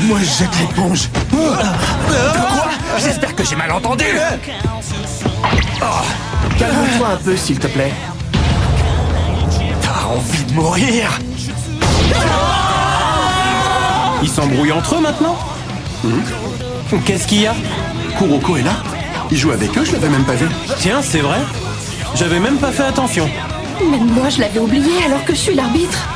Moi, je jette l'éponge. De quoi? J'espère que j'ai mal entendu. Calme-toi un peu, s'il te plaît. T'as envie de mourir? Ils s'embrouillent entre eux maintenant? Qu'est-ce qu'il y a? Kuroko est là. Il joue avec eux, je l'avais même pas vu. Tiens, c'est vrai. J'avais même pas fait attention. Même moi, je l'avais oublié alors que je suis l'arbitre.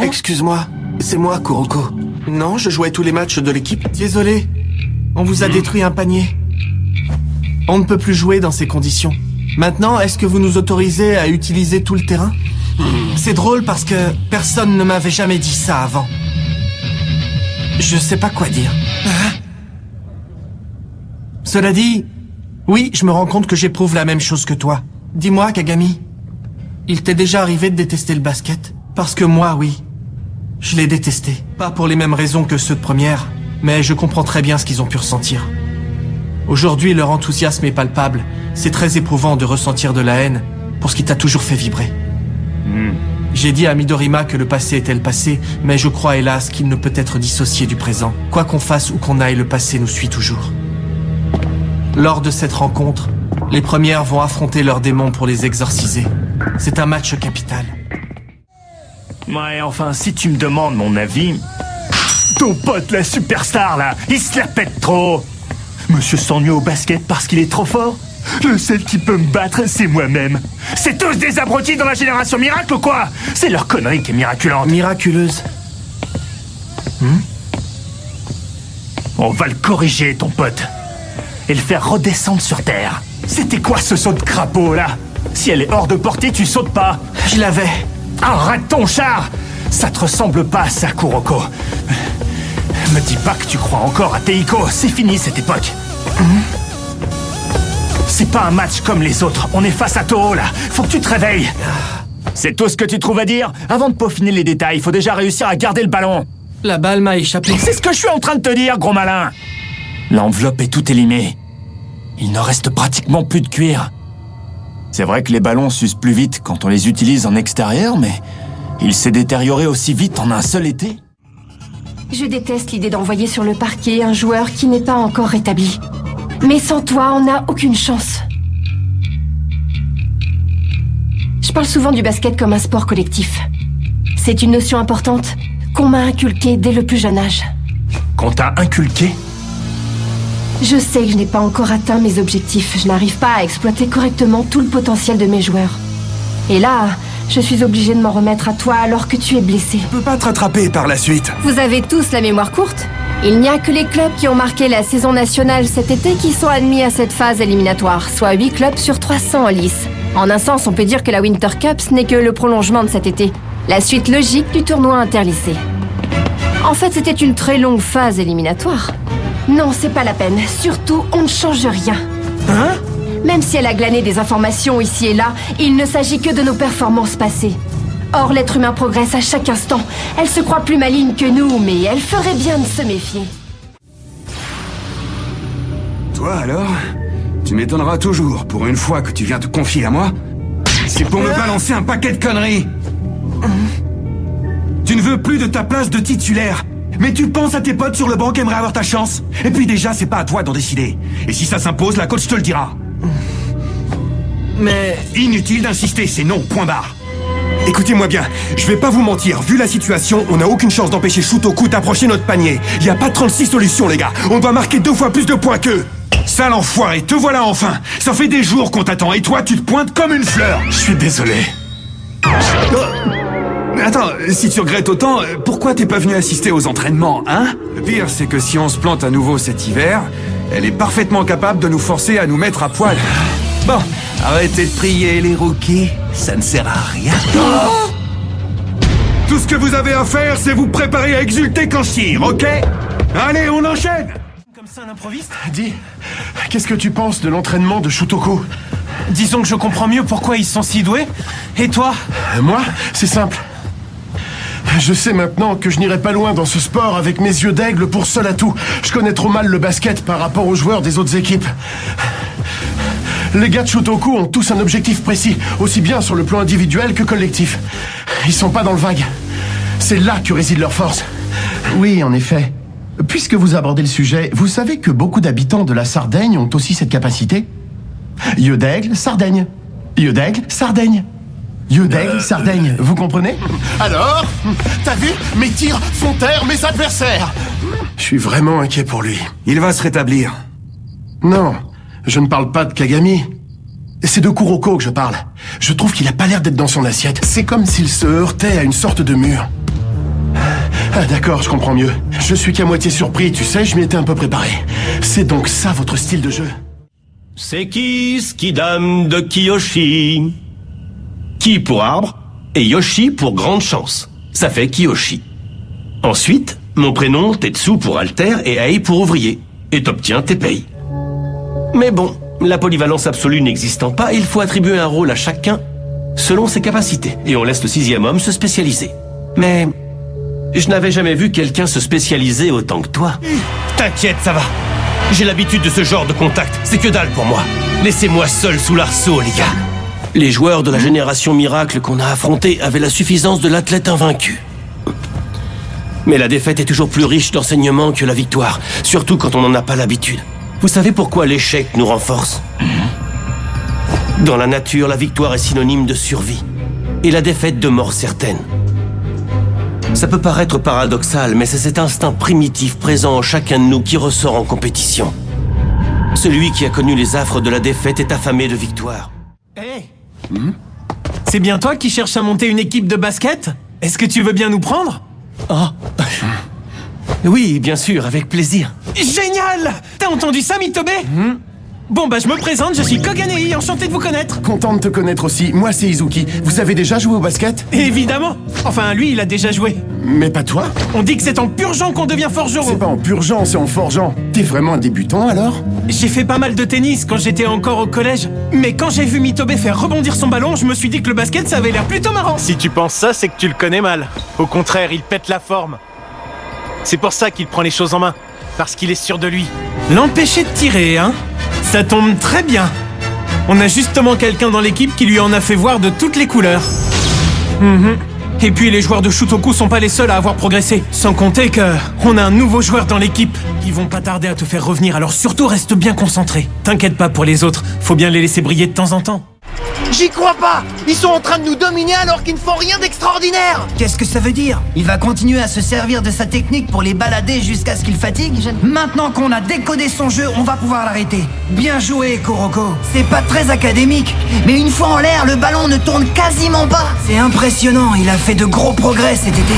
Excuse-moi, c'est moi, Kuroko. Non, je jouais tous les matchs de l'équipe. Désolé, on vous a détruit un panier. On ne peut plus jouer dans ces conditions. Maintenant, est-ce que vous nous autorisez à utiliser tout le terrain? C'est drôle parce que personne ne m'avait jamais dit ça avant. Je sais pas quoi dire. Cela dit, oui, je me rends compte que j'éprouve la même chose que toi. Dis-moi, Kagami, il t'est déjà arrivé de détester le basket? Parce que moi, oui. Je l'ai détesté. Pas pour les mêmes raisons que ceux de première, mais je comprends très bien ce qu'ils ont pu ressentir. Aujourd'hui, leur enthousiasme est palpable. C'est très éprouvant de ressentir de la haine pour ce qui t'a toujours fait vibrer. J'ai dit à Midorima que le passé était le passé, mais je crois hélas qu'il ne peut être dissocié du présent. Quoi qu'on fasse ou qu'on aille, le passé nous suit toujours. Lors de cette rencontre, les premières vont affronter leurs démons pour les exorciser. C'est un match capital. Ouais, enfin, si tu me demandes mon avis... Ton pote, la superstar, là, il se la pète trop. Monsieur s'ennuie au basket parce qu'il est trop fort. Le seul qui peut me battre, c'est moi-même. C'est tous des abrutis dans la génération miracle ou quoi? C'est leur connerie qui est miraculante. Miraculeuse. On va le corriger, ton pote. Et le faire redescendre sur Terre. C'était quoi ce saut de crapaud, là? Si elle est hors de portée, tu sautes pas. Je l'avais. Arrête ton char! Ça te ressemble pas, ça, Kuroko. Me dis pas que tu crois encore à Teiko. C'est fini, cette époque. C'est pas un match comme les autres. On est face à Toho, là. Faut que tu te réveilles. C'est tout ce que tu trouves à dire? Avant de peaufiner les détails, faut déjà réussir à garder le ballon. La balle m'a échappé. C'est ce que je suis en train de te dire, gros malin. L'enveloppe est tout élimée. Il ne reste pratiquement plus de cuir. C'est vrai que les ballons s'usent plus vite quand on les utilise en extérieur, mais il s'est détérioré aussi vite en un seul été. Je déteste l'idée d'envoyer sur le parquet un joueur qui n'est pas encore rétabli. Mais sans toi, on n'a aucune chance. Je parle souvent du basket comme un sport collectif. C'est une notion importante qu'on m'a inculquée dès le plus jeune âge. Qu'on t'a inculqué? Je sais que je n'ai pas encore atteint mes objectifs. Je n'arrive pas à exploiter correctement tout le potentiel de mes joueurs. Et là, je suis obligée de m'en remettre à toi alors que tu es blessé. Je peux pas te rattraper par la suite. Vous avez tous la mémoire courte. Il n'y a que les clubs qui ont marqué la saison nationale cet été qui sont admis à cette phase éliminatoire, soit 8 clubs sur 300 en lice. En un sens, on peut dire que la Winter Cup, ce n'est que le prolongement de cet été. La suite logique du tournoi interlycée. En fait, c'était une très longue phase éliminatoire. Non, c'est pas la peine. Surtout, on ne change rien. Hein? Même si elle a glané des informations ici et là, il ne s'agit que de nos performances passées. Or, l'être humain progresse à chaque instant. Elle se croit plus maligne que nous, mais elle ferait bien de se méfier. Toi alors? Tu m'étonneras toujours. Pour une fois que tu viens te confier à moi, c'est pour me balancer un paquet de conneries. Tu ne veux plus de ta place de titulaire. Mais tu penses à tes potes sur le banc qui aimeraient avoir ta chance. Et puis déjà, c'est pas à toi d'en décider. Et si ça s'impose, la coach te le dira. Mais... Inutile d'insister, c'est non, point barre. Écoutez-moi bien, je vais pas vous mentir, vu la situation, on n'a aucune chance d'empêcher Shutoku d'approcher notre panier. Y a pas 36 solutions, les gars. On doit marquer 2 fois plus de points qu'eux. Sale enfoiré, te voilà enfin. Ça fait des jours qu'on t'attend et toi, tu te pointes comme une fleur. Je suis désolé. Attends, si tu regrettes autant, pourquoi t'es pas venu assister aux entraînements, hein? Le pire, c'est que si on se plante à nouveau cet hiver, elle est parfaitement capable de nous forcer à nous mettre à poil. Bon, arrêtez de prier, les rookies, ça ne sert à rien. Tout ce que vous avez à faire, c'est vous préparer à exulter quand je tire, ok? Allez, on enchaîne! c'est un improviste? Dis, qu'est-ce que tu penses de l'entraînement de Shutoku? Disons que je comprends mieux pourquoi ils sont si doués. Et toi? Moi, c'est simple. Je sais maintenant que je n'irai pas loin dans ce sport avec mes yeux d'aigle pour seul atout. Je connais trop mal le basket par rapport aux joueurs des autres équipes. Les gars de Shutoku ont tous un objectif précis, aussi bien sur le plan individuel que collectif. Ils sont pas dans le vague. C'est là que réside leur force. Oui, en effet. Puisque vous abordez le sujet, vous savez que beaucoup d'habitants de la Sardaigne ont aussi cette capacité? Yeux d'aigle, Sardaigne. Yeux d'aigle, Sardaigne. Yeux d'aigle, Sardaigne. Vous comprenez? Alors, t'as vu? Mes tirs font taire mes adversaires. Je suis vraiment inquiet pour lui. Il va se rétablir. Non, je ne parle pas de Kagami. C'est de Kuroko que je parle. Je trouve qu'il a pas l'air d'être dans son assiette. C'est comme s'il se heurtait à une sorte de mur. Ah d'accord, je comprends mieux. Je suis qu'à moitié surpris, tu sais, je m'y étais un peu préparé. C'est donc ça votre style de jeu? C'est qui Skidam de Kiyoshi? Ki pour arbre et Yoshi pour grande chance. Ça fait Kiyoshi. Ensuite, mon prénom Tetsu pour alter et Ei pour ouvrier. Et t'obtiens tes payes. Mais bon, la polyvalence absolue n'existant pas, il faut attribuer un rôle à chacun selon ses capacités. Et on laisse le 6e homme se spécialiser. Mais je n'avais jamais vu quelqu'un se spécialiser autant que toi. T'inquiète, ça va. J'ai l'habitude de ce genre de contact. C'est que dalle pour moi. Laissez-moi seul sous l'arceau, les gars. Les joueurs de la génération miracle qu'on a affrontés avaient la suffisance de l'athlète invaincu. Mais la défaite est toujours plus riche d'enseignements que la victoire, surtout quand on n'en a pas l'habitude. Vous savez pourquoi l'échec nous renforce? Dans la nature, la victoire est synonyme de survie, et la défaite de mort certaine. Ça peut paraître paradoxal, mais c'est cet instinct primitif présent en chacun de nous qui ressort en compétition. Celui qui a connu les affres de la défaite est affamé de victoire. Hé! C'est bien toi qui cherches à monter une équipe de basket? Est-ce que tu veux bien nous prendre? Oui, bien sûr, avec plaisir. Génial! T'as entendu ça, Mitobe? Bon bah je me présente, je suis Koganei, enchanté de vous connaître. Content de te connaître aussi. Moi, c'est Izuki. Vous avez déjà joué au basket? Évidemment. Enfin, lui, il a déjà joué. Mais pas toi? On dit que c'est en purgeant qu'on devient forgeron. C'est pas en purgeant, c'est en forgeant. T'es vraiment un débutant, alors? J'ai fait pas mal de tennis quand j'étais encore au collège. Mais quand j'ai vu Mitobe faire rebondir son ballon, je me suis dit que le basket, ça avait l'air plutôt marrant. Si tu penses ça, c'est que tu le connais mal. Au contraire, il pète la forme. C'est pour ça qu'il prend les choses en main. Parce qu'il est sûr de lui. L'empêcher de tirer, hein? Ça tombe très bien. On a justement quelqu'un dans l'équipe qui lui en a fait voir de toutes les couleurs. Et puis les joueurs de Shutoku sont pas les seuls à avoir progressé. Sans compter que on a un nouveau joueur dans l'équipe. Ils vont pas tarder à te faire revenir, alors surtout reste bien concentré. T'inquiète pas pour les autres, faut bien les laisser briller de temps en temps. J'y crois pas! Ils sont en train de nous dominer alors qu'ils ne font rien d'extraordinaire! Qu'est-ce que ça veut dire? Il va continuer à se servir de sa technique pour les balader jusqu'à ce qu'il fatigue? Maintenant qu'on a décodé son jeu, on va pouvoir l'arrêter. Bien joué, Kuroko. C'est pas très académique, mais une fois en l'air, le ballon ne tourne quasiment pas. C'est impressionnant, il a fait de gros progrès cet été.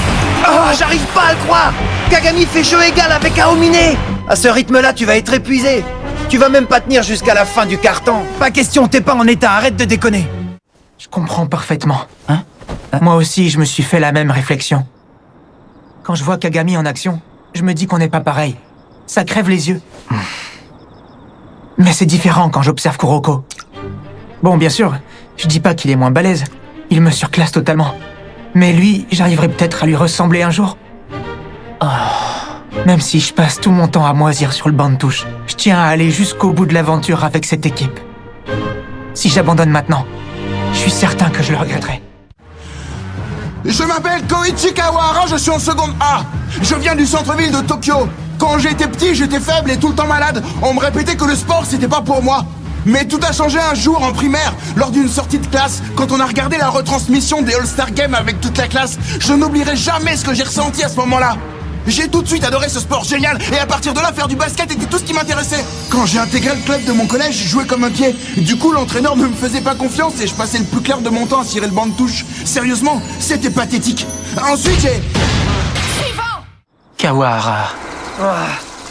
Oh, j'arrive pas à le croire! Kagami fait jeu égal avec Aomine! À ce rythme-là, tu vas être épuisé. Tu vas même pas tenir jusqu'à la fin du carton. Pas question, t'es pas en état, arrête de déconner. Je comprends parfaitement. Moi aussi, je me suis fait la même réflexion. Quand je vois Kagami en action, je me dis qu'on n'est pas pareil. Ça crève les yeux. Mais c'est différent quand j'observe Kuroko. Bon, bien sûr, je dis pas qu'il est moins balèze. Il me surclasse totalement. Mais lui, j'arriverai peut-être à lui ressembler un jour. Même si je passe tout mon temps à moisir sur le banc de touche, je tiens à aller jusqu'au bout de l'aventure avec cette équipe. Si j'abandonne maintenant, je suis certain que je le regretterai. Je m'appelle Koichi Kawahara, je suis en seconde A. Je viens du centre-ville de Tokyo. Quand j'étais petit, j'étais faible et tout le temps malade. On me répétait que le sport, c'était pas pour moi. Mais tout a changé un jour en primaire, lors d'une sortie de classe, quand on a regardé la retransmission des All-Star Games avec toute la classe. Je n'oublierai jamais ce que j'ai ressenti à ce moment-là. J'ai tout de suite adoré ce sport génial, et à partir de là, faire du basket était tout ce qui m'intéressait. Quand j'ai intégré le club de mon collège, je jouais comme un pied. Du coup, l'entraîneur ne me faisait pas confiance et je passais le plus clair de mon temps à cirer le banc de touche. Sérieusement, c'était pathétique. Ensuite, j'ai... Kawahara.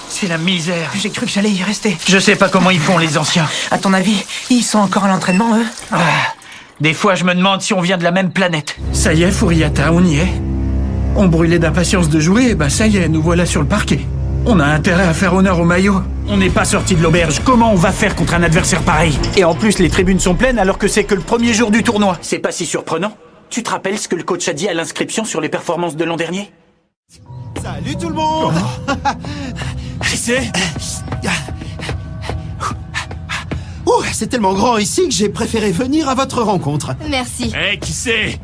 C'est la misère. J'ai cru que j'allais y rester. Je sais pas comment ils font, les anciens. À ton avis, ils sont encore à l'entraînement, eux? Des fois, je me demande si on vient de la même planète. Ça y est, Furiata, on y est. On brûlait d'impatience de jouer, et ça y est, nous voilà sur le parquet. On a intérêt à faire honneur au maillot. On n'est pas sorti de l'auberge. Comment on va faire contre un adversaire pareil? Et en plus, les tribunes sont pleines alors que c'est que le premier jour du tournoi. C'est pas si surprenant. Tu te rappelles ce que le coach a dit à l'inscription sur les performances de l'an dernier? Salut tout le monde. Qui c'est? Ouh, c'est tellement grand ici que j'ai préféré venir à votre rencontre. Merci. Eh, qui c'est?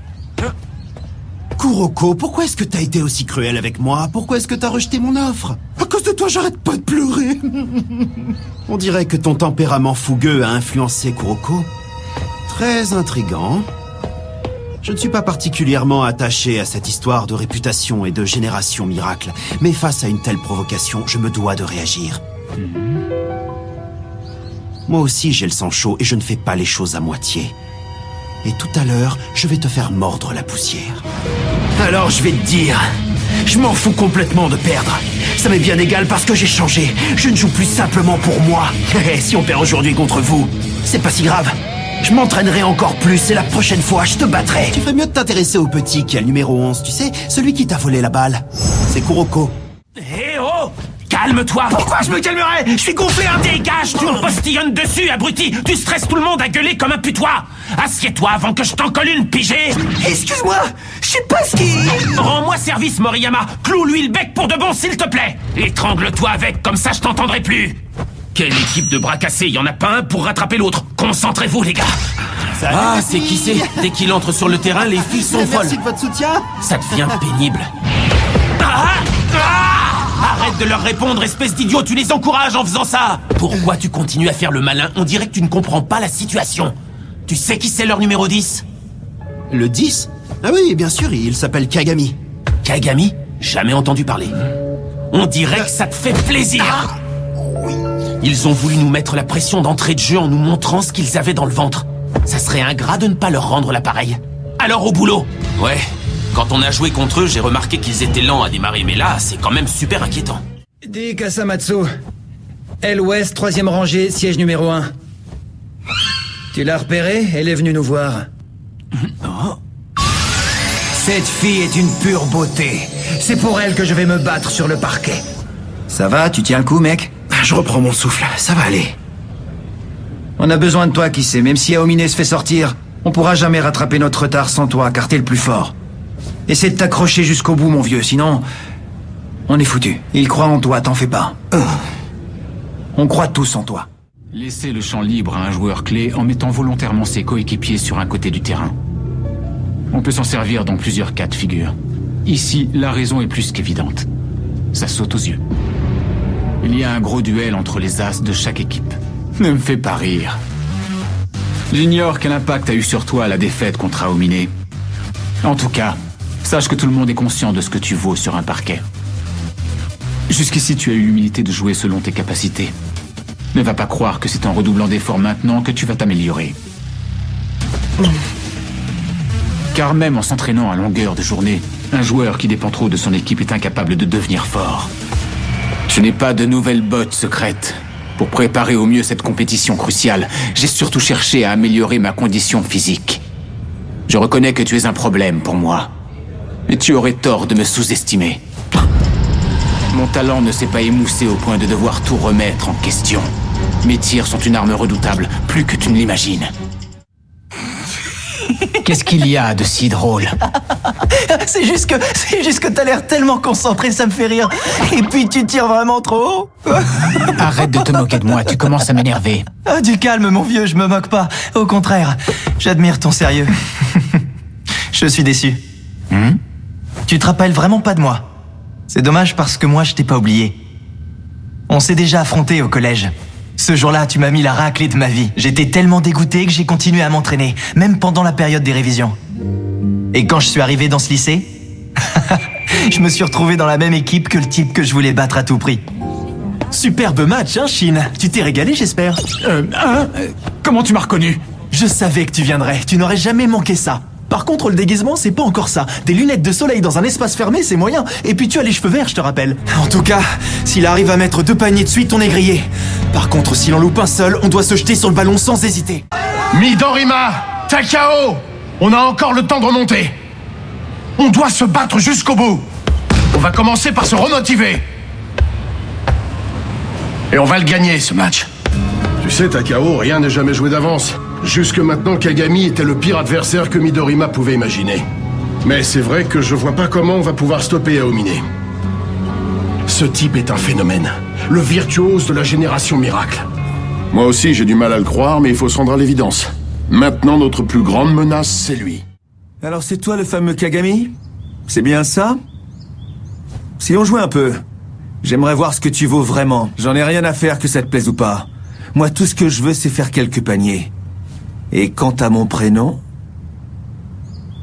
Kuroko, pourquoi est-ce que t'as été aussi cruel avec moi? Pourquoi est-ce que t'as rejeté mon offre? À cause de toi, j'arrête pas de pleurer. On dirait que ton tempérament fougueux a influencé Kuroko. Très intriguant. Je ne suis pas particulièrement attaché à cette histoire de réputation et de génération miracle, mais face à une telle provocation, je me dois de réagir. Moi aussi, j'ai le sang chaud et je ne fais pas les choses à moitié. Et tout à l'heure, je vais te faire mordre la poussière. Alors je vais te dire, je m'en fous complètement de perdre. Ça m'est bien égal parce que j'ai changé. Je ne joue plus simplement pour moi. Si on perd aujourd'hui contre vous, c'est pas si grave. Je m'entraînerai encore plus et la prochaine fois, je te battrai. Tu ferais mieux de t'intéresser au petit qui a le numéro 11, tu sais, celui qui t'a volé la balle. C'est Kuroko. Eh oh! Calme-toi! Pourquoi je me calmerais? Je suis gonflé, hein. Dégage, tu me postillonnes dessus, abruti! Tu stresses tout le monde à gueuler comme un putois! Assieds-toi avant que je t'en colle une pigée! Excuse-moi, je sais pas ce qui... Rends-moi service, Moriyama! Cloue-lui le bec pour de bon, s'il te plaît! Étrangle-toi avec, comme ça je t'entendrai plus! Quelle équipe de bras cassés, y en a pas un pour rattraper l'autre! Concentrez-vous, les gars! Ah, c'est qui c'est? Dès qu'il entre sur le terrain, les filles sont folles! Merci de votre soutien. Ça devient pénible. Arrête de leur répondre, espèce d'idiot, tu les encourages en faisant ça! Pourquoi tu continues à faire le malin? On dirait que tu ne comprends pas la situation. Tu sais qui c'est leur numéro 10? Le 10? Ah oui, bien sûr, il s'appelle Kagami. Kagami? Jamais entendu parler. On dirait que ça te fait plaisir! Ils ont voulu nous mettre la pression d'entrée de jeu en nous montrant ce qu'ils avaient dans le ventre. Ça serait ingrat de ne pas leur rendre l'appareil. Alors au boulot! Ouais, quand on a joué contre eux, j'ai remarqué qu'ils étaient lents à démarrer, mais là, c'est quand même super inquiétant. Dis Kasamatsu. Aile ouest, 3e rangée, siège numéro 1. Tu l'as repérée? Elle est venue nous voir. Cette fille est une pure beauté. C'est pour elle que je vais me battre sur le parquet. Ça va, tu tiens le coup, mec? Je reprends mon souffle, ça va aller. On a besoin de toi, qui sait. Même si Aomine se fait sortir, on pourra jamais rattraper notre retard sans toi, car t'es le plus fort. Essaie de t'accrocher jusqu'au bout, mon vieux, sinon... on est foutu. Il croit en toi, t'en fais pas. On croit tous en toi. Laissez le champ libre à un joueur clé en mettant volontairement ses coéquipiers sur un côté du terrain. On peut s'en servir dans plusieurs cas de figure. Ici, la raison est plus qu'évidente. Ça saute aux yeux. Il y a un gros duel entre les as de chaque équipe. Ne me fais pas rire. J'ignore quel impact a eu sur toi la défaite contre Aomine. En tout cas, sache que tout le monde est conscient de ce que tu vaux sur un parquet. Jusqu'ici, tu as eu l'humilité de jouer selon tes capacités. Ne va pas croire que c'est en redoublant d'efforts maintenant que tu vas t'améliorer. Car même en s'entraînant à longueur de journée, un joueur qui dépend trop de son équipe est incapable de devenir fort. Je n'ai pas de nouvelles bottes secrètes. Pour préparer au mieux cette compétition cruciale, j'ai surtout cherché à améliorer ma condition physique. Je reconnais que tu es un problème pour moi. Mais tu aurais tort de me sous-estimer. Mon talent ne s'est pas émoussé au point de devoir tout remettre en question. Mes tirs sont une arme redoutable, plus que tu ne l'imagines. Qu'est-ce qu'il y a de si drôle? C'est juste que t'as l'air tellement concentré, ça me fait rire. Et puis tu tires vraiment trop haut. Arrête de te moquer de moi, tu commences à m'énerver. Ah, du calme, mon vieux, je me moque pas. Au contraire, j'admire ton sérieux. Je suis déçu. Tu te rappelles vraiment pas de moi. C'est dommage parce que moi, je t'ai pas oublié. On s'est déjà affrontés au collège. Ce jour-là, tu m'as mis la raclée de ma vie. J'étais tellement dégoûté que j'ai continué à m'entraîner, même pendant la période des révisions. Et quand je suis arrivé dans ce lycée, je me suis retrouvé dans la même équipe que le type que je voulais battre à tout prix. Superbe match, hein, Shin? Tu t'es régalé, j'espère? Comment tu m'as reconnu? Je savais que tu viendrais, tu n'aurais jamais manqué ça. Par contre, le déguisement, c'est pas encore ça. Des lunettes de soleil dans un espace fermé, c'est moyen. Et puis tu as les cheveux verts, je te rappelle. En tout cas, s'il arrive à mettre 2 paniers de suite, on est grillé. Par contre, s'il en loupe un seul, on doit se jeter sur le ballon sans hésiter. Midorima, Takao, on a encore le temps de remonter. On doit se battre jusqu'au bout. On va commencer par se remotiver. Et on va le gagner, ce match. Tu sais, Takao, rien n'est jamais joué d'avance. Jusque maintenant, Kagami était le pire adversaire que Midorima pouvait imaginer. Mais c'est vrai que je vois pas comment on va pouvoir stopper Aomine. Ce type est un phénomène. Le virtuose de la génération miracle. Moi aussi, j'ai du mal à le croire, mais il faut se rendre à l'évidence. Maintenant, notre plus grande menace, c'est lui. Alors c'est toi le fameux Kagami? C'est bien ça? Si on jouait un peu. J'aimerais voir ce que tu vaux vraiment. J'en ai rien à faire que ça te plaise ou pas. Moi, tout ce que je veux, c'est faire quelques paniers. Et quant à mon prénom...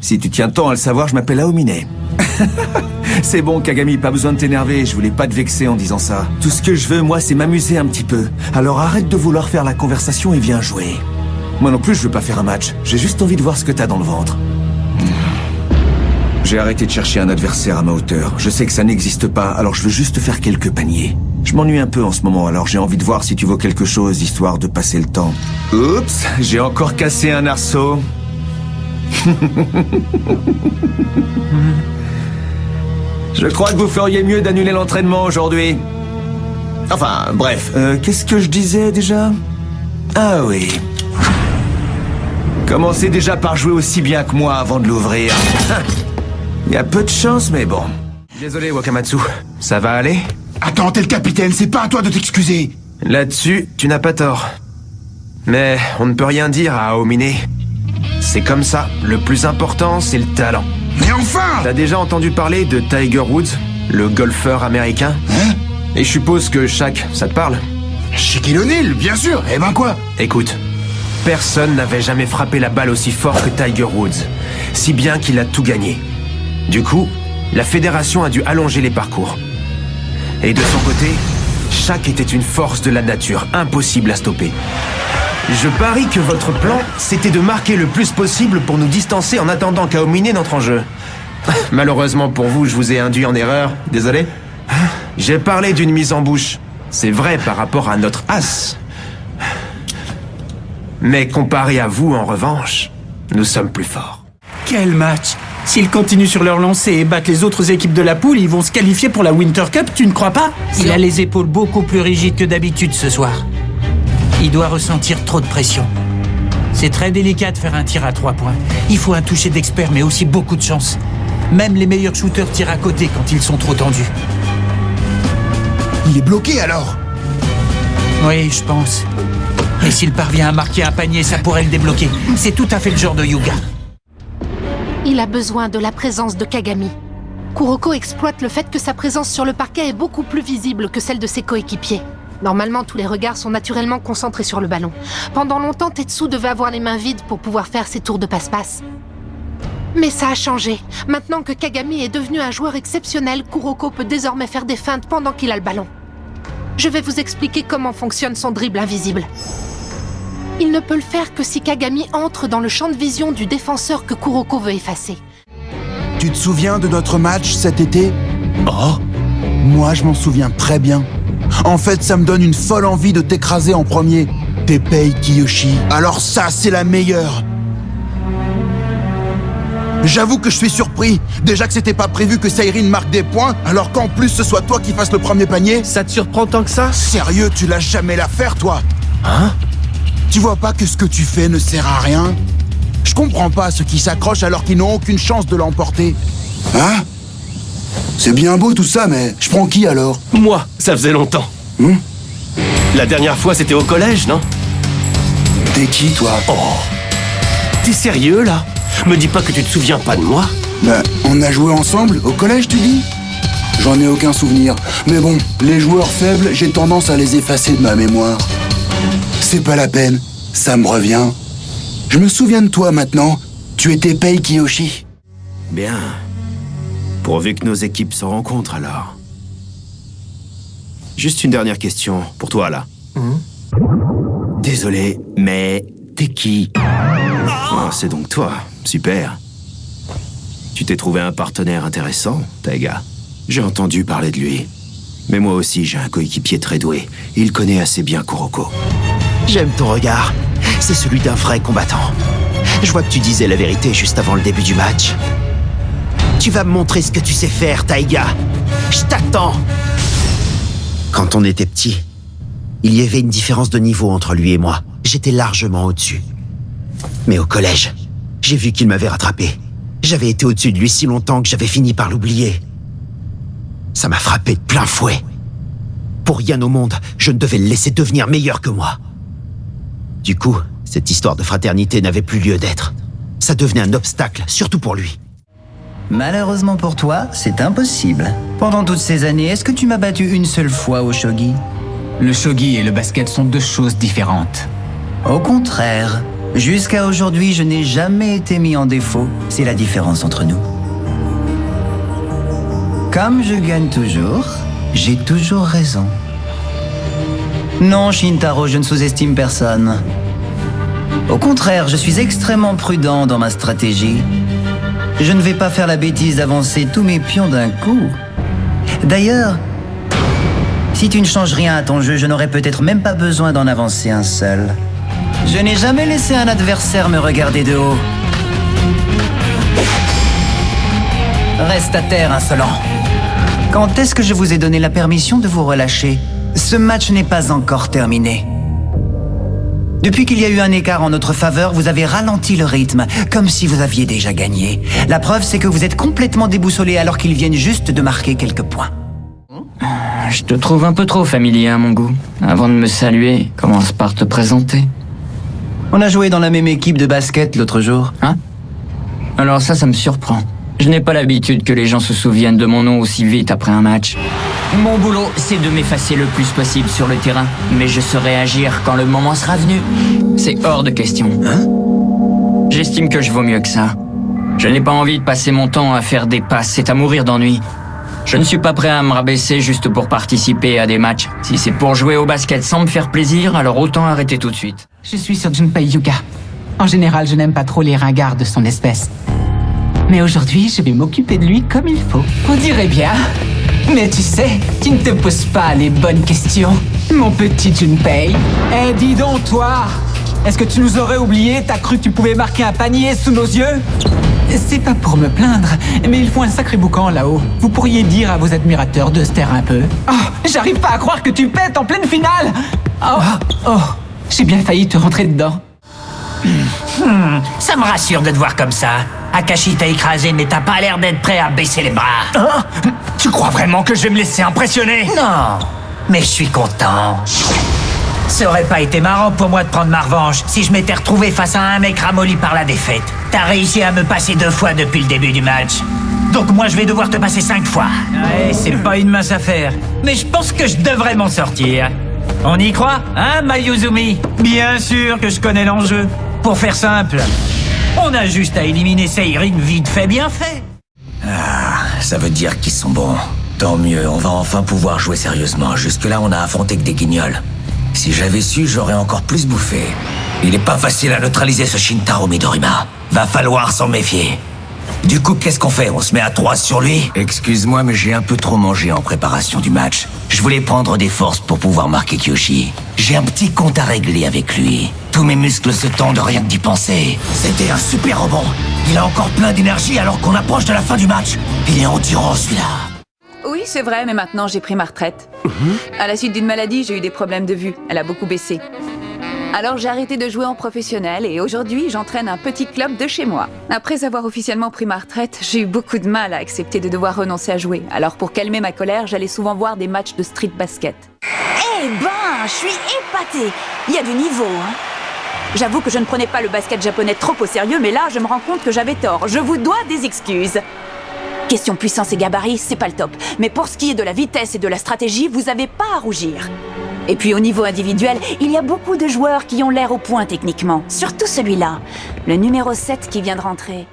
Si tu tiens tant à le savoir, je m'appelle Aomine. C'est bon, Kagami, pas besoin de t'énerver, je voulais pas te vexer en disant ça. Tout ce que je veux, moi, c'est m'amuser un petit peu. Alors arrête de vouloir faire la conversation et viens jouer. Moi non plus, je veux pas faire un match. J'ai juste envie de voir ce que t'as dans le ventre. J'ai arrêté de chercher un adversaire à ma hauteur. Je sais que ça n'existe pas, alors je veux juste faire quelques paniers. Je m'ennuie un peu en ce moment, alors j'ai envie de voir si tu vaux quelque chose, histoire de passer le temps. Oups, j'ai encore cassé un arceau. Je crois que vous feriez mieux d'annuler l'entraînement aujourd'hui. Enfin, bref, qu'est-ce que je disais déjà? Ah oui. Commencez déjà par jouer aussi bien que moi avant de l'ouvrir. Il y a peu de chance, mais bon. Désolé, Wakamatsu. Ça va aller? Attends, t'es le capitaine, c'est pas à toi de t'excuser. Là-dessus, tu n'as pas tort. Mais on ne peut rien dire à Aomine. C'est comme ça. Le plus important, c'est le talent. Mais enfin! T'as déjà entendu parler de Tiger Woods, le golfeur américain? Hein? Et je suppose que Shaq, ça te parle? Shaquille O'Neal, bien sûr. Eh ben quoi? Écoute, personne n'avait jamais frappé la balle aussi fort que Tiger Woods, si bien qu'il a tout gagné. Du coup, la fédération a dû allonger les parcours. Et de son côté, Shaq était une force de la nature, impossible à stopper. Je parie que votre plan, c'était de marquer le plus possible pour nous distancer en attendant qu'Aomine n'entre en jeu. Malheureusement pour vous, je vous ai induit en erreur. Désolé. J'ai parlé d'une mise en bouche. C'est vrai par rapport à notre as. Mais comparé à vous, en revanche, nous sommes plus forts. Quel match! S'ils continuent sur leur lancée et battent les autres équipes de la poule, ils vont se qualifier pour la Winter Cup, tu ne crois pas? Il a les épaules beaucoup plus rigides que d'habitude ce soir. Il doit ressentir trop de pression. C'est très délicat de faire un tir à 3 points. Il faut un toucher d'expert, mais aussi beaucoup de chance. Même les meilleurs shooters tirent à côté quand ils sont trop tendus. Il est bloqué alors? Oui, je pense. Et s'il parvient à marquer un panier, ça pourrait le débloquer. C'est tout à fait le genre de Yuga. Il a besoin de la présence de Kagami. Kuroko exploite le fait que sa présence sur le parquet est beaucoup plus visible que celle de ses coéquipiers. Normalement, tous les regards sont naturellement concentrés sur le ballon. Pendant longtemps, Tetsu devait avoir les mains vides pour pouvoir faire ses tours de passe-passe. Mais ça a changé. Maintenant que Kagami est devenu un joueur exceptionnel, Kuroko peut désormais faire des feintes pendant qu'il a le ballon. Je vais vous expliquer comment fonctionne son dribble invisible. Il ne peut le faire que si Kagami entre dans le champ de vision du défenseur que Kuroko veut effacer. Tu te souviens de notre match cet été? Oh, moi je m'en souviens très bien. En fait, ça me donne une folle envie de t'écraser en premier. Teppei Kiyoshi. Alors ça, c'est la meilleure. J'avoue que je suis surpris. Déjà que c'était pas prévu que Seirin marque des points, alors qu'en plus ce soit toi qui fasses le premier panier. Ça te surprend tant que ça? Sérieux, tu lâches jamais l'affaire, toi? Hein? Tu vois pas que ce que tu fais ne sert à rien? Je comprends pas ceux qui s'accrochent alors qu'ils n'ont aucune chance de l'emporter. Hein? C'est bien beau tout ça, mais je prends qui alors? Moi, ça faisait longtemps. La dernière fois, c'était au collège, non? T'es qui, toi? Oh. T'es sérieux, là? Me dis pas que tu te souviens pas de moi. Ben, on a joué ensemble, au collège, tu dis? J'en ai aucun souvenir. Mais bon, les joueurs faibles, j'ai tendance à les effacer de ma mémoire. C'est pas la peine, ça me revient. Je me souviens de toi maintenant. Tu étais Teppei Kiyoshi. Bien. Pourvu que nos équipes se rencontrent alors. Juste une dernière question, pour toi là. Désolé, mais t'es qui? Oh, c'est donc toi, super. Tu t'es trouvé un partenaire intéressant, Taiga. J'ai entendu parler de lui. Mais moi aussi, j'ai un coéquipier très doué. Il connaît assez bien Kuroko. J'aime ton regard. C'est celui d'un vrai combattant. Je vois que tu disais la vérité juste avant le début du match. Tu vas me montrer ce que tu sais faire, Taiga. Je t'attends. Quand on était petit, Il y avait une différence de niveau entre lui et moi. J'étais largement au-dessus. Mais au collège, j'ai vu qu'il m'avait rattrapé. J'avais été au-dessus de lui si longtemps que j'avais fini par l'oublier. Ça m'a frappé de plein fouet. Pour rien au monde, je ne devais le laisser devenir meilleur que moi. Du coup, cette histoire de fraternité n'avait plus lieu d'être. Ça devenait un obstacle, surtout pour lui. Malheureusement pour toi, c'est impossible. Pendant toutes ces années, est-ce que tu m'as battu une seule fois au shogi? Le shogi et le basket sont deux choses différentes. Au contraire. Jusqu'à aujourd'hui, je n'ai jamais été mis en défaut. C'est la différence entre nous. Comme je gagne toujours, j'ai toujours raison. Non, Shintaro, je ne sous-estime personne. Au contraire, je suis extrêmement prudent dans ma stratégie. Je ne vais pas faire la bêtise d'avancer tous mes pions d'un coup. D'ailleurs, si tu ne changes rien à ton jeu, je n'aurais peut-être même pas besoin d'en avancer un seul. Je n'ai jamais laissé un adversaire me regarder de haut. Reste à terre, insolent. Quand est-ce que je vous ai donné la permission de vous relâcher? Ce match n'est pas encore terminé. Depuis qu'il y a eu un écart en notre faveur, vous avez ralenti le rythme, comme si vous aviez déjà gagné. La preuve, c'est que vous êtes complètement déboussolé alors qu'ils viennent juste de marquer quelques points. Je te trouve un peu trop familier à mon goût. Avant de me saluer, commence par te présenter. On a joué dans la même équipe de basket l'autre jour. Hein? Alors ça me surprend. Je n'ai pas l'habitude que les gens se souviennent de mon nom aussi vite après un match. Mon boulot, c'est de m'effacer le plus possible sur le terrain, mais je saurai agir quand le moment sera venu. C'est hors de question. Hein? J'estime que je vaux mieux que ça. Je n'ai pas envie de passer mon temps à faire des passes, c'est à mourir d'ennui. Je ne suis pas prêt à me rabaisser juste pour participer à des matchs. Si c'est pour jouer au basket sans me faire plaisir, alors autant arrêter tout de suite. Je suis sur Junpei Yuga. En général, je n'aime pas trop les ringards de son espèce. Mais aujourd'hui, je vais m'occuper de lui comme il faut. On dirait bien. Mais tu sais, tu ne te poses pas les bonnes questions, mon petit Junpei. Eh, dis donc, toi! Est-ce que tu nous aurais oubliés? T'as cru que tu pouvais marquer un panier sous nos yeux? C'est pas pour me plaindre, mais ils font un sacré boucan là-haut. Vous pourriez dire à vos admirateurs de se taire un peu. Oh, j'arrive pas à croire que tu pètes en pleine finale! Oh, j'ai bien failli te rentrer dedans. Ça me rassure de te voir comme ça. Akashi t'a écrasé, mais t'as pas l'air d'être prêt à baisser les bras. Hein? Tu crois vraiment que je vais me laisser impressionner? Non, mais je suis content. Ça aurait pas été marrant pour moi de prendre ma revanche si je m'étais retrouvé face à un mec ramolli par la défaite. T'as réussi à me passer 2 fois depuis le début du match. Donc moi je vais devoir te passer 5 fois. Ouais, c'est pas une mince affaire. Mais je pense que je devrais m'en sortir. On y croit, hein, Mayuzumi? Bien sûr que je connais l'enjeu. Pour faire simple, on a juste à éliminer Seirin vite fait, bien fait. Ah, ça veut dire qu'ils sont bons. Tant mieux, on va enfin pouvoir jouer sérieusement. Jusque-là, on a affronté que des guignols. Si j'avais su, j'aurais encore plus bouffé. Il est pas facile à neutraliser ce Shintaro Midorima. Va falloir s'en méfier. Du coup, qu'est-ce qu'on fait? On se met à 3 sur lui? Excuse-moi, mais j'ai un peu trop mangé en préparation du match. Je voulais prendre des forces pour pouvoir marquer Kyoshi. J'ai un petit compte à régler avec lui. Tous mes muscles se tendent rien que d'y penser. C'était un super rebond. Il a encore plein d'énergie alors qu'on approche de la fin du match. Il est endurant, celui-là. Oui, c'est vrai, mais maintenant j'ai pris ma retraite. À la suite d'une maladie, j'ai eu des problèmes de vue. Elle a beaucoup baissé. Alors j'ai arrêté de jouer en professionnel et aujourd'hui j'entraîne un petit club de chez moi. Après avoir officiellement pris ma retraite, j'ai eu beaucoup de mal à accepter de devoir renoncer à jouer. Alors pour calmer ma colère, j'allais souvent voir des matchs de street basket. Eh ben, je suis épatée. Il y a du niveau, hein. J'avoue que je ne prenais pas le basket japonais trop au sérieux, mais là je me rends compte que j'avais tort. Je vous dois des excuses. Question puissance et gabarit, c'est pas le top. Mais pour ce qui est de la vitesse et de la stratégie, vous avez pas à rougir. Et puis au niveau individuel, il y a beaucoup de joueurs qui ont l'air au point techniquement. Surtout celui-là, le numéro 7 qui vient de rentrer.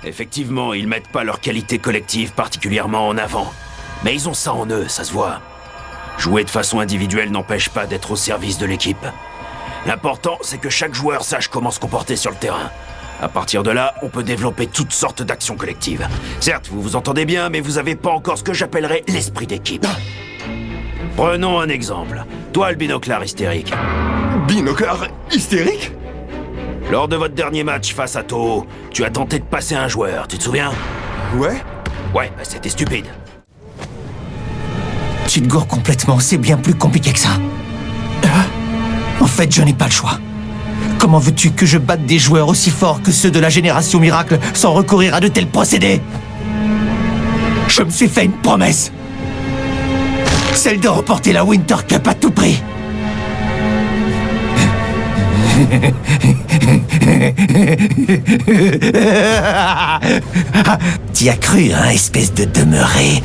Effectivement, ils mettent pas leur qualité collective particulièrement en avant. Mais ils ont ça en eux, ça se voit. Jouer de façon individuelle n'empêche pas d'être au service de l'équipe. L'important, c'est que chaque joueur sache comment se comporter sur le terrain. À partir de là, on peut développer toutes sortes d'actions collectives. Certes, vous vous entendez bien, mais vous avez pas encore ce que j'appellerais l'esprit d'équipe. Prenons un exemple. Toi, le binoclard hystérique. Binoclard hystérique? Lors de votre dernier match face à Toho, tu as tenté de passer un joueur, tu te souviens? Ouais. Ouais, bah c'était stupide. Tu te gourres complètement, c'est bien plus compliqué que ça. En fait, je n'ai pas le choix. Comment veux-tu que je batte des joueurs aussi forts que ceux de la Génération Miracle sans recourir à de tels procédés? Je me suis fait une promesse. Celle de remporter la Winter Cup à tout prix. T'y as cru, hein, espèce de demeuré?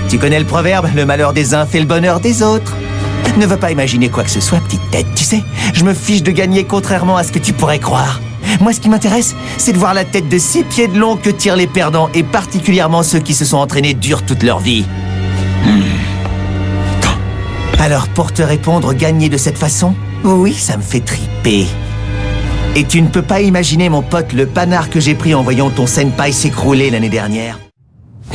Tu connais le proverbe, le malheur des uns fait le bonheur des autres. Ne veux pas imaginer quoi que ce soit, petite tête, tu sais. Je me fiche de gagner contrairement à ce que tu pourrais croire. Moi, ce qui m'intéresse, c'est de voir la tête de 6 pieds de long que tirent les perdants, et particulièrement ceux qui se sont entraînés dur toute leur vie. Alors, pour te répondre, gagner de cette façon, oui, ça me fait triper. Et tu ne peux pas imaginer, mon pote, le panard que j'ai pris en voyant ton senpai s'écrouler l'année dernière.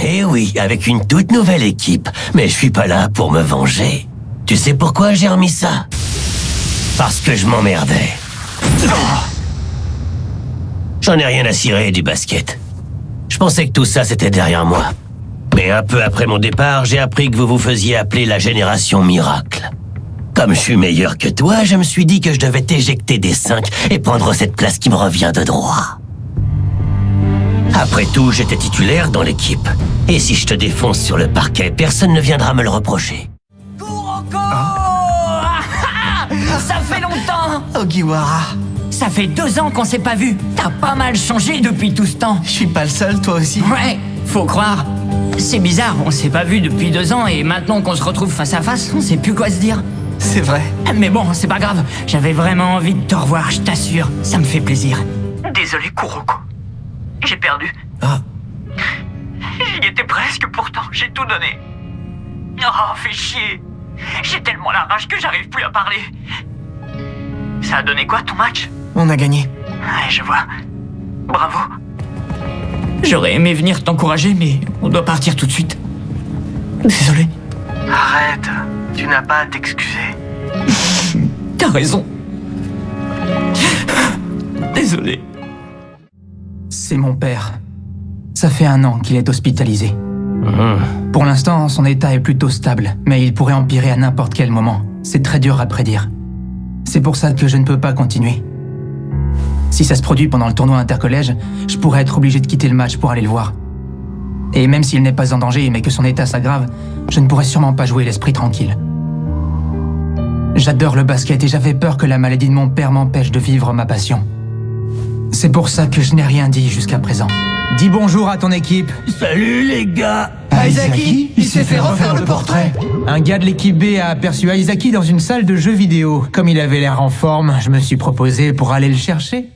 Eh oui, avec une toute nouvelle équipe. Mais je suis pas là pour me venger. Tu sais pourquoi j'ai remis ça? Parce que je m'emmerdais. J'en ai rien à cirer du basket. Je pensais que tout ça c'était derrière moi. Mais un peu après mon départ, j'ai appris que vous vous faisiez appeler la Génération Miracle. Comme je suis meilleur que toi, je me suis dit que je devais t'éjecter des 5 et prendre cette place qui me revient de droit. Après tout, j'étais titulaire dans l'équipe. Et si je te défonce sur le parquet, personne ne viendra me le reprocher. Ça fait longtemps! Ogiwara. Ça fait 2 ans qu'on s'est pas vu. T'as pas mal changé depuis tout ce temps. Je suis pas le seul, toi aussi. Ouais, faut croire. C'est bizarre, on s'est pas vu depuis 2 ans et maintenant qu'on se retrouve face à face, on sait plus quoi se dire. C'est vrai. Mais bon, c'est pas grave. J'avais vraiment envie de te revoir, je t'assure. Ça me fait plaisir. Désolé, Kuroko. J'ai perdu. Ah. J'y étais presque, pourtant j'ai tout donné. Oh, fais chier. J'ai tellement la rage que j'arrive plus à parler. Ça a donné quoi ton match? On a gagné. Ouais, je vois. Bravo. J'aurais aimé venir t'encourager, mais on doit partir tout de suite. Désolé. Arrête, tu n'as pas à t'excuser. T'as raison. Désolé. C'est mon père. Ça fait 1 an qu'il est hospitalisé. Pour l'instant, son état est plutôt stable, mais il pourrait empirer à n'importe quel moment. C'est très dur à prédire. C'est pour ça que je ne peux pas continuer. Si ça se produit pendant le tournoi intercollège, je pourrais être obligé de quitter le match pour aller le voir. Et même s'il n'est pas en danger, mais que son état s'aggrave, je ne pourrais sûrement pas jouer l'esprit tranquille. J'adore le basket et j'avais peur que la maladie de mon père m'empêche de vivre ma passion. C'est pour ça que je n'ai rien dit jusqu'à présent. Dis bonjour à ton équipe. Salut les gars. Aizaki, il s'est fait refaire le portrait. Un gars de l'équipe B a aperçu Aizaki dans une salle de jeux vidéo. Comme il avait l'air en forme, je me suis proposé pour aller le chercher.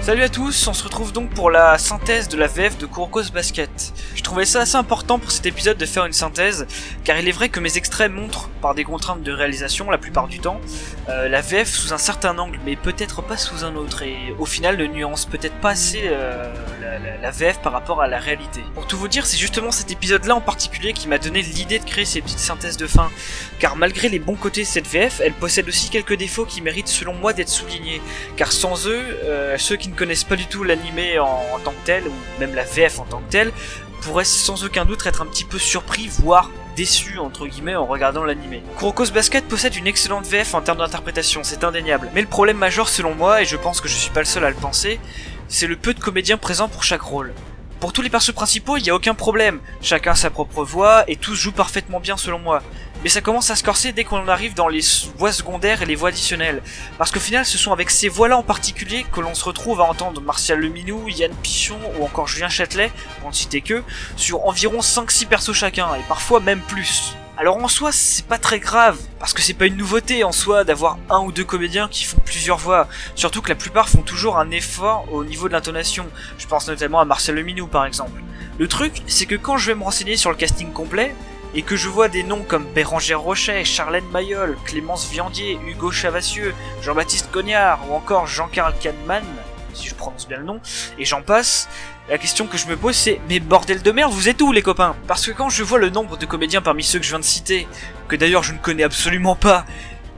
Salut à tous, on se retrouve donc pour la synthèse de la VF de Kuroko's Basket. Je trouvais ça assez important pour cet épisode de faire une synthèse, car il est vrai que mes extraits montrent, par des contraintes de réalisation la plupart du temps, la VF sous un certain angle, mais peut-être pas sous un autre, et au final ne nuance peut-être pas assez la VF par rapport à la réalité. Pour tout vous dire, c'est justement cet épisode-là en particulier qui m'a donné l'idée de créer ces petites synthèses de fin, car malgré les bons côtés de cette VF, elle possède aussi quelques défauts qui méritent selon moi d'être soulignés, car sans eux, ceux qui ne connaissent pas du tout l'animé en tant que tel, ou même la VF en tant que tel, pourraient sans aucun doute être un petit peu surpris, voire déçus entre guillemets en regardant l'animé. Kuroko's Basket possède une excellente VF en termes d'interprétation, c'est indéniable. Mais le problème majeur selon moi, et je pense que je suis pas le seul à le penser, c'est le peu de comédiens présents pour chaque rôle. Pour tous les persos principaux, il n'y a aucun problème, chacun a sa propre voix, et tous jouent parfaitement bien selon moi. Mais ça commence à se corser dès qu'on arrive dans les voix secondaires et les voix additionnelles. Parce qu'au final, ce sont avec ces voix-là en particulier que l'on se retrouve à entendre Martial Leminou, Yann Pichon ou encore Julien Châtelet, pour ne citer que, sur environ 5-6 persos chacun, et parfois même plus. Alors en soi, c'est pas très grave, parce que c'est pas une nouveauté en soi d'avoir 1 ou 2 comédiens qui font plusieurs voix, surtout que la plupart font toujours un effort au niveau de l'intonation. Je pense notamment à Martial Leminou par exemple. Le truc, c'est que quand je vais me renseigner sur le casting complet, et que je vois des noms comme Bérangère Rochet, Charlène Mayol, Clémence Viandier, Hugo Chavassieux, Jean-Baptiste Cognard ou encore Jean-Carl Kahneman, si je prononce bien le nom, et j'en passe, la question que je me pose c'est « Mais bordel de merde, vous êtes où les copains ?» Parce que quand je vois le nombre de comédiens parmi ceux que je viens de citer, que d'ailleurs je ne connais absolument pas,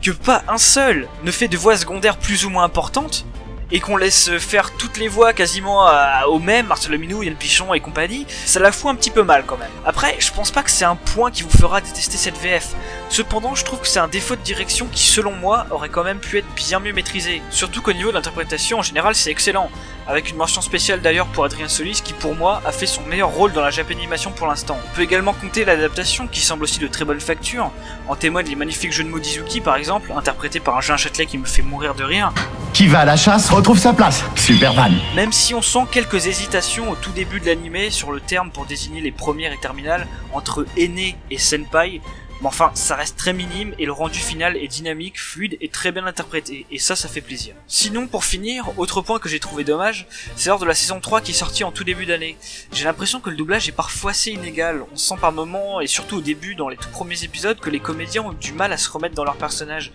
que pas un seul ne fait de voix secondaire plus ou moins importante, et qu'on laisse faire toutes les voix quasiment aux mêmes, Marcel Leminou, Yann Pichon et compagnie, ça la fout un petit peu mal quand même. Après, je pense pas que c'est un point qui vous fera détester cette VF. Cependant, je trouve que c'est un défaut de direction qui, selon moi, aurait quand même pu être bien mieux maîtrisé. Surtout qu'au niveau de l'interprétation, en général, c'est excellent. Avec une mention spéciale d'ailleurs pour Adrien Solis qui, pour moi, a fait son meilleur rôle dans la Japanimation pour l'instant. On peut également compter l'adaptation qui semble aussi de très bonne facture. En témoignent les magnifiques jeux de mots d'Izuki par exemple, interprété par un Jean Châtelet qui me fait mourir de rire. Qui va à la chasse retrouve sa place. Super van. Même si on sent quelques hésitations au tout début de l'anime sur le terme pour désigner les premières et terminales entre aîné et senpai, mais enfin, ça reste très minime et le rendu final est dynamique, fluide et très bien interprété, et ça fait plaisir. Sinon, pour finir, autre point que j'ai trouvé dommage, c'est lors de la saison 3 qui est sortie en tout début d'année. J'ai l'impression que le doublage est parfois assez inégal, on sent par moments, et surtout au début, dans les tout premiers épisodes, que les comédiens ont du mal à se remettre dans leur personnage,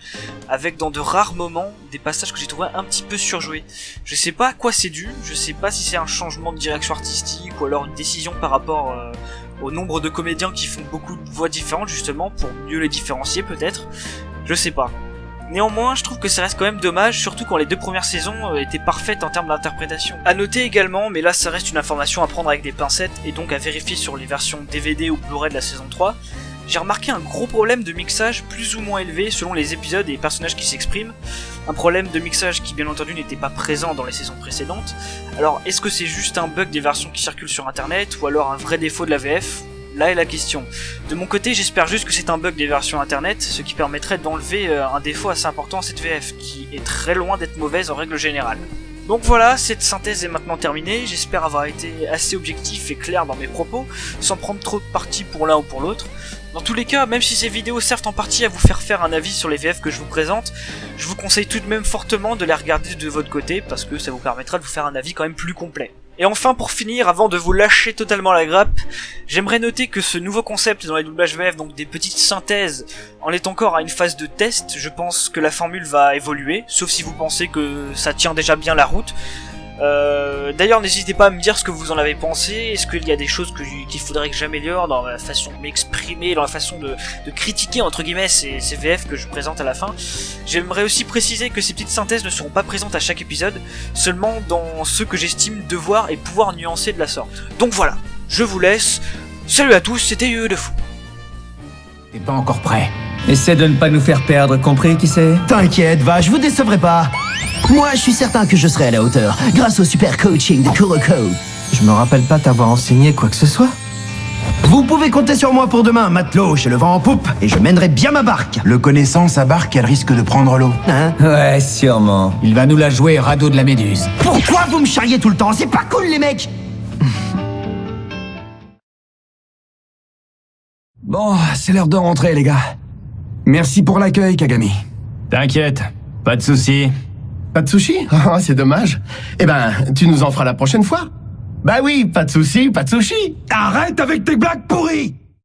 avec dans de rares moments, des passages que j'ai trouvé un petit peu surjoués. Je sais pas à quoi c'est dû, je sais pas si c'est un changement de direction artistique, ou alors une décision par rapport au nombre de comédiens qui font beaucoup de voix différentes justement pour mieux les différencier peut-être, je sais pas. Néanmoins, je trouve que ça reste quand même dommage, surtout quand les 2 premières saisons étaient parfaites en termes d'interprétation. À noter également, mais là ça reste une information à prendre avec des pincettes et donc à vérifier sur les versions DVD ou Blu-ray de la saison 3, j'ai remarqué un gros problème de mixage plus ou moins élevé selon les épisodes et les personnages qui s'expriment. Un problème de mixage qui bien entendu n'était pas présent dans les saisons précédentes. Alors est-ce que c'est juste un bug des versions qui circulent sur internet ou alors un vrai défaut de la VF ? Là est la question. De mon côté, j'espère juste que c'est un bug des versions internet, ce qui permettrait d'enlever un défaut assez important à cette VF, qui est très loin d'être mauvaise en règle générale. Donc voilà, cette synthèse est maintenant terminée, j'espère avoir été assez objectif et clair dans mes propos, sans prendre trop de parti pour l'un ou pour l'autre. Dans tous les cas, même si ces vidéos servent en partie à vous faire un avis sur les VF que je vous présente, je vous conseille tout de même fortement de les regarder de votre côté, parce que ça vous permettra de vous faire un avis quand même plus complet. Et enfin, pour finir, avant de vous lâcher totalement la grappe, j'aimerais noter que ce nouveau concept dans les doublages VF, donc des petites synthèses, en est encore à une phase de test. Je pense que la formule va évoluer, sauf si vous pensez que ça tient déjà bien la route. D'ailleurs, n'hésitez pas à me dire ce que vous en avez pensé. Est-ce qu'il y a des choses qu'il faudrait que j'améliore dans la façon de m'exprimer, dans la façon de critiquer entre guillemets ces VF que je présente à la fin. J'aimerais aussi préciser que ces petites synthèses ne seront pas présentes à chaque épisode, seulement dans ceux que j'estime devoir et pouvoir nuancer de la sorte. Donc voilà, je vous laisse. Salut à tous, c'était de fou. T'es pas encore prêt. Essaie de ne pas nous faire perdre, compris qui c'est ? T'inquiète, va, je vous décevrai pas. Moi, je suis certain que je serai à la hauteur, grâce au super coaching de Kuroko. Je me rappelle pas t'avoir enseigné quoi que ce soit. Vous pouvez compter sur moi pour demain, matelot, j'ai le vent en poupe et je mènerai bien ma barque. Le connaissant, sa barque, elle risque de prendre l'eau. Hein ? Ouais, sûrement. Il va nous la jouer radeau de la Méduse. Pourquoi vous me charriez tout le temps ? C'est pas cool, les mecs. Bon, c'est l'heure de rentrer, les gars. Merci pour l'accueil, Kagami. T'inquiète, pas de soucis. Pas de sushi ? Ah, c'est dommage. Eh ben, tu nous en feras la prochaine fois. Bah oui, pas de soucis, pas de sushi. Arrête avec tes blagues pourries!